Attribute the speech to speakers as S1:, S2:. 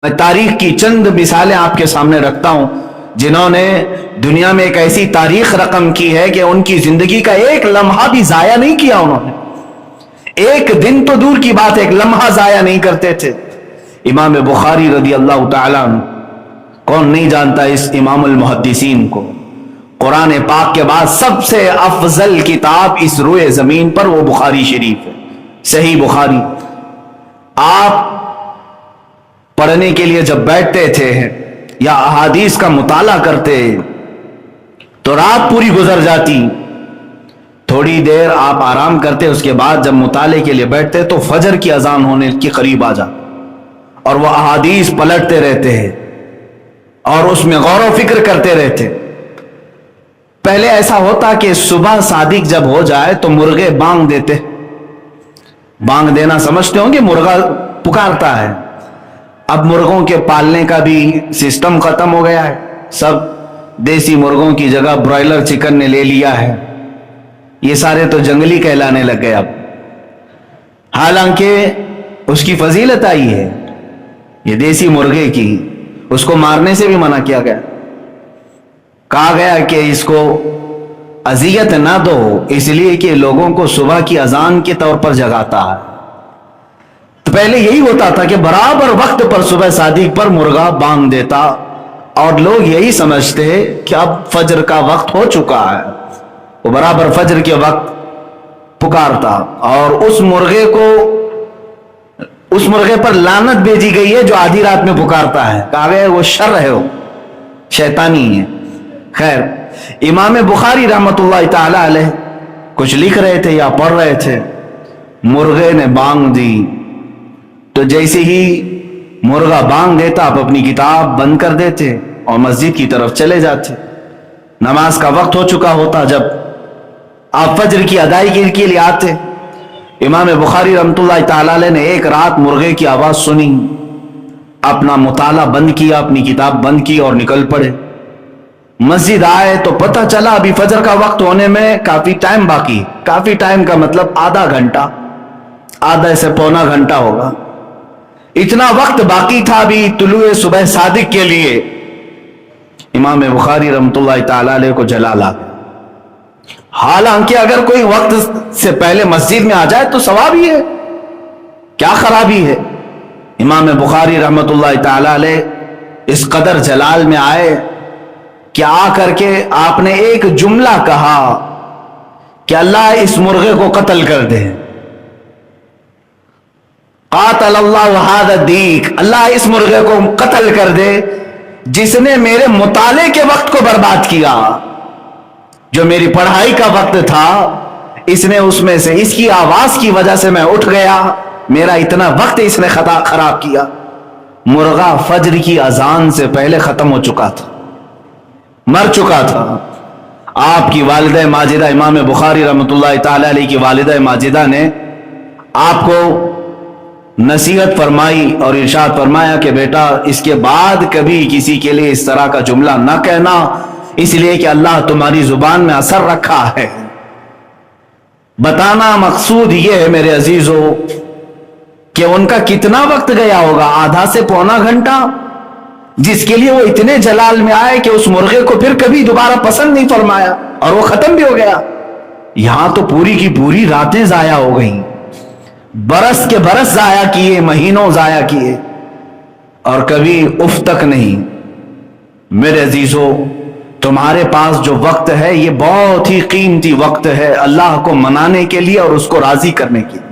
S1: میں تاریخ کی چند مثالیں آپ کے سامنے رکھتا ہوں جنہوں نے دنیا میں ایک ایسی تاریخ رقم کی ہے کہ ان کی زندگی کا ایک لمحہ بھی ضائع نہیں کیا انہوں نے. ایک دن تو دور کی بات، ایک لمحہ ضائع نہیں کرتے تھے. امام بخاری رضی اللہ تعالیٰ عنہ، کون نہیں جانتا اس امام المحدثین کو. قرآن پاک کے بعد سب سے افضل کتاب اس روئے زمین پر وہ بخاری شریف ہے، صحیح بخاری. آپ پڑھنے کے لیے جب بیٹھتے تھے یا احادیث کا مطالعہ کرتے تو رات پوری گزر جاتی، تھوڑی دیر آپ آرام کرتے، اس کے بعد جب مطالعے کے لیے بیٹھتے تو فجر کی اذان ہونے کے قریب آ جاتا اور وہ احادیث پلٹتے رہتے ہیں اور اس میں غور و فکر کرتے رہتے. پہلے ایسا ہوتا کہ صبح صادق جب ہو جائے تو مرغے بانگ دیتے. بانگ دینا سمجھتے ہوں گے، مرغا پکارتا ہے. اب مرغوں کے پالنے کا بھی سسٹم ختم ہو گیا ہے، سب دیسی مرغوں کی جگہ برائلر چکن نے لے لیا ہے. یہ سارے تو جنگلی کہلانے لگ گئے اب، حالانکہ اس کی فضیلت آئی ہے یہ دیسی مرغے کی. اس کو مارنے سے بھی منع کیا گیا، کہا گیا کہ اس کو اذیت نہ دو، اس لیے کہ لوگوں کو صبح کی اذان کے طور پر جگاتا ہے. تو پہلے یہی ہوتا تھا کہ برابر وقت پر صبح صادق پر مرغا بانگ دیتا اور لوگ یہی سمجھتے کہ اب فجر کا وقت ہو چکا ہے. وہ برابر فجر کے وقت پکارتا اور اس مرغے پر لعنت بھیجی گئی ہے جو آدھی رات میں پکارتا ہے. کہا گیا وہ شر ہے، وہ شیطانی ہے. خیر، امام بخاری رحمت اللہ تعالی علیہ کچھ لکھ رہے تھے یا پڑھ رہے تھے، مرغے نے بانگ دی تو جیسے ہی مرغا بانگ دیتا آپ اپنی کتاب بند کر دیتے اور مسجد کی طرف چلے جاتے. نماز کا وقت ہو چکا ہوتا جب آپ فجر کی ادائیگی کے لیے آتے. امام بخاری رحمت اللہ تعالی علیہ نے ایک رات مرغے کی آواز سنی، اپنا مطالعہ بند کیا، اپنی کتاب بند کی اور نکل پڑے. مسجد آئے تو پتہ چلا ابھی فجر کا وقت ہونے میں کافی ٹائم باقی. کافی ٹائم کا مطلب آدھا گھنٹہ، آدھا سے پونا گھنٹہ ہوگا. اتنا وقت باقی تھا ابھی طلوع صبح صادق کے لیے. امام بخاری رحمت اللہ تعالی علیہ کو جلال آ گیا. حالانکہ اگر کوئی وقت سے پہلے مسجد میں آ جائے تو ثواب ہی ہے، کیا خرابی ہے. امام بخاری رحمت اللہ تعالی علیہ اس قدر جلال میں آئے کہ آ کر کے آپ نے ایک جملہ کہا کہ اللہ اس مرغے کو قتل کر دے. قاتل اللہ ھذا الدیک، اللہ اس مرغے کو قتل کر دے جس نے میرے مطالعے کے وقت کو برباد کیا. جو میری پڑھائی کا وقت تھا اس نے اس میں سے، اس کی آواز کی وجہ سے میں اٹھ گیا، میرا اتنا وقت اس نے خراب کیا. مرغا فجر کی اذان سے پہلے ختم ہو چکا تھا، مر چکا تھا. آپ کی والدہ ماجدہ امام بخاری رحمت اللہ تعالی علیہ کی والدہ ماجدہ نے آپ کو نصیحت فرمائی اور ارشاد فرمایا کہ بیٹا اس کے بعد کبھی کسی کے لیے اس طرح کا جملہ نہ کہنا، اس لیے کہ اللہ تمہاری زبان میں اثر رکھا ہے. بتانا مقصود یہ ہے میرے عزیزو کہ ان کا کتنا وقت گیا ہوگا، آدھا سے پونا گھنٹہ، جس کے لیے وہ اتنے جلال میں آئے کہ اس مرغے کو پھر کبھی دوبارہ پسند نہیں فرمایا اور وہ ختم بھی ہو گیا. یہاں تو پوری کی پوری راتیں ضائع ہو گئیں، برس کے برس ضائع کیے، مہینوں ضائع کیے اور کبھی اف تک نہیں. میرے عزیزو، تمہارے پاس جو وقت ہے یہ بہت ہی قیمتی وقت ہے اللہ کو منانے کے لیے اور اس کو راضی کرنے کے لیے.